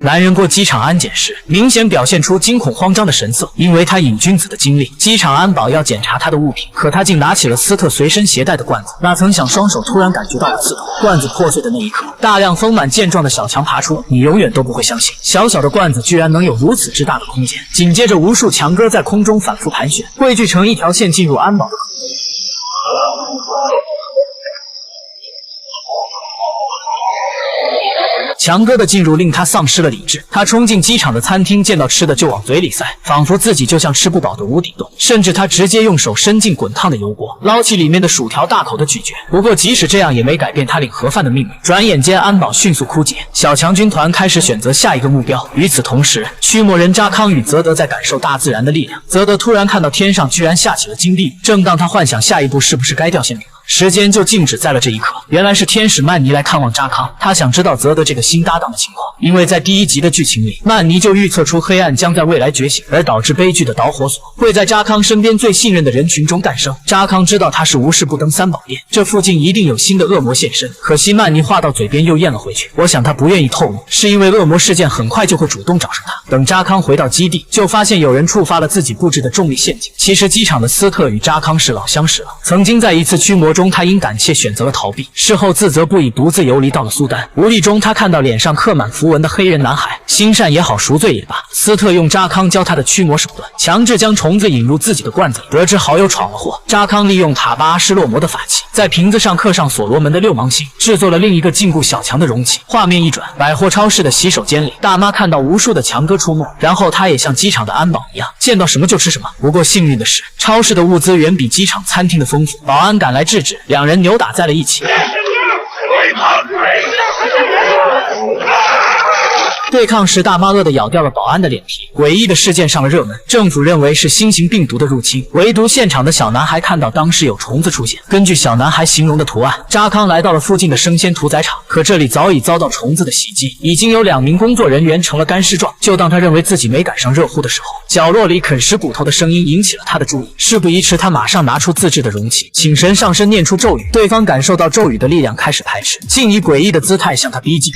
男人过机场安检时，明显表现出惊恐慌张的神色，因为他瘾君子的经历。机场安保要检查他的物品，可他竟拿起了斯特随身携带的罐子，哪曾想双手突然感觉到了刺痛，罐子破碎的那一刻，大量丰满健壮的小强爬出，你永远都不会相信，小小的罐子居然能有如此之大的空间。紧接着，无数强哥在空中反复盘旋，汇聚成一条线进入安保的口。强哥的进入令他丧失了理智，他冲进机场的餐厅，见到吃的就往嘴里塞，仿佛自己就像吃不饱的无底洞。甚至他直接用手伸进滚烫的油锅，捞起里面的薯条，大口的咀嚼。不过即使这样，也没改变他领盒饭的命运。转眼间，安保迅速枯竭，小强军团开始选择下一个目标。与此同时，驱魔人扎康与泽德在感受大自然的力量。泽德突然看到天上居然下起了金地雨，正当他幻想下一步是不是该掉馅饼，时间就静止在了这一刻。原来是天使曼尼来看望扎康，他想知道泽德这个新搭档的情况，因为在第1集的剧情里，曼尼就预测出黑暗将在未来觉醒，而导致悲剧的导火索会在扎康身边最信任的人群中诞生。扎康知道他是无事不登三宝殿，这附近一定有新的恶魔现身，可惜曼尼话到嘴边又咽了回去。我想他不愿意透露，是因为恶魔事件很快就会主动找上他。等扎康回到基地，就发现有人触发了自己布置的重力陷阱。其实机场的斯特与扎康是老相识了，曾经在一次驱魔中，他因胆怯选择了逃避，事后自责不已，独自游离到了苏丹。无意中他看到脸上刻满符文的黑人男孩，心善也好，赎罪也罢，斯特用扎康教他的驱魔手段，强制将虫子引入自己的罐子里。得知好友闯了祸，扎康利用塔巴阿施洛魔的法器，在瓶子上刻上所罗门的6芒星，制作了另一个禁锢小强的容器。画面一转，百货超市的洗手间里，大妈看到无数的强哥出没，然后她也像机场的安保一样，见到什么就吃什么。不过幸运的是，超市的物资远比机场餐厅的丰富，保安赶来制止，两人扭打在了一起。对抗时，大妈饿地咬掉了保安的脸皮。诡异的事件上了热门，政府认为是新型病毒的入侵，唯独现场的小男孩看到当时有虫子出现。根据小男孩形容的图案，扎康来到了附近的生鲜屠宰场，可这里早已遭到虫子的袭击，已经有2名工作人员成了干尸状。就当他认为自己没赶上热乎的时候，角落里啃食骨头的声音引起了他的注意。事不宜迟，他马上拿出自制的容器，请神上身念出咒语，对方感受到咒语的力量，开始排斥，竟以诡异的姿态向他逼近。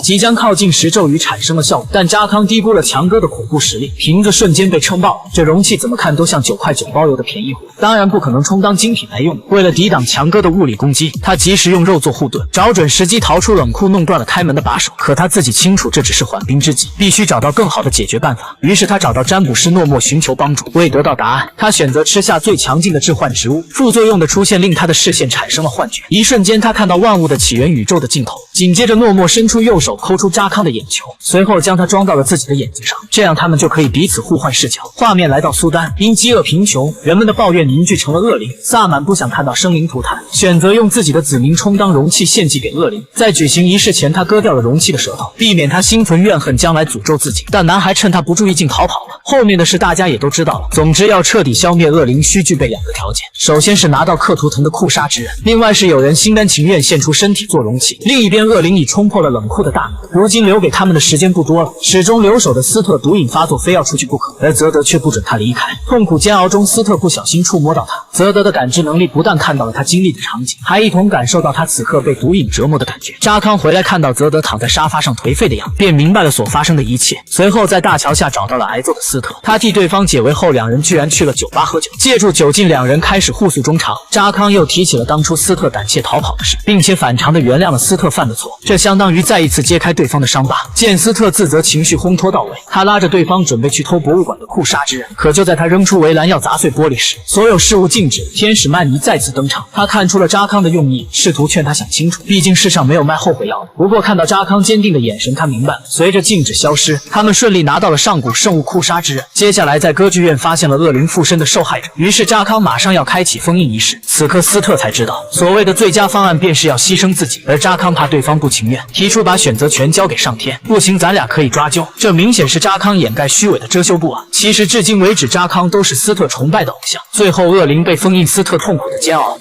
即将靠近时，咒语产生了效果，但扎康低估了强哥的恐怖实力，瓶子瞬间被撑爆。这容器怎么看都像9块9包邮的便宜货，当然不可能充当精品来用。为了抵挡强哥的物理攻击，他及时用肉做护盾，找准时机逃出冷库，弄断了开门的把手。可他自己清楚这只是缓兵之计，必须找到更好的解决办法。于是他找到占卜师诺莫寻求帮助，未得到答案，他选择吃下最强劲的致幻植物，副作用的出现令他的视线产生了幻觉。一瞬间，他看到万物的起源，宇宙的尽头。紧接着，诺莫伸出右手抠出扎康的眼球，随后将它装到了自己的眼睛上，这样他们就可以彼此互换视角。画面来到苏丹，因饥饿贫穷，人们的抱怨凝聚成了恶灵。萨满不想看到生灵涂炭，选择用自己的子民充当容器献祭给恶灵。在举行仪式前，他割掉了容器的舌头，避免他心存怨恨将来诅咒自己。但男孩趁他不注意竟逃跑了。后面的事大家也都知道了。总之，要彻底消灭恶灵，需具备2个条件：首先是拿到克图腾的酷杀之刃，另外是有人心甘情愿献出身体做容器。另一边，恶灵已冲破了冷库的大门，如今留给他们的时间不多了。始终留守的斯特毒瘾发作，非要出去不可，而泽德却不准他离开。痛苦煎熬中，斯特不小心触摸到他，泽德的感知能力不但看到了他经历的场景，还一同感受到他此刻被毒瘾折磨的感觉。扎康回来看到泽德躺在沙发上颓废的样子，便明白了所发生的一切。随后在大桥下找到了挨揍的斯特，他替对方解围后，两人居然去了酒吧喝酒。借助酒劲，两人开始互诉衷肠。扎康又提起了当初斯特胆怯逃跑的事，并且反常的原谅了斯特犯的错，这相当于再一次揭开对方的伤疤。见斯特自责，情绪烘托到位，他拉着对方准备去偷博物馆的酷杀之刃，可就在他扔出围栏要砸碎玻璃时，所有事物静止。天使曼尼再次登场，他看出了扎康的用意，试图劝他想清楚，毕竟世上没有卖后悔药的。不过看到扎康坚定的眼神，他明白了。随着静止消失，他们顺利拿到了上古圣物酷杀之刃。接下来在歌剧院发现了恶灵附身的受害者，于是扎康马上要开启封印仪式。此刻斯特才知道，所谓的最佳方案便是要牺牲自己，而扎康怕对方不情愿，提出把选择权交给上天，不行咱俩可以抓阄。这明显是扎康掩盖虚伪的遮羞布啊！其实至今为止，扎康都是斯特崇拜的偶像。最后恶灵被封印，斯特痛苦的煎熬。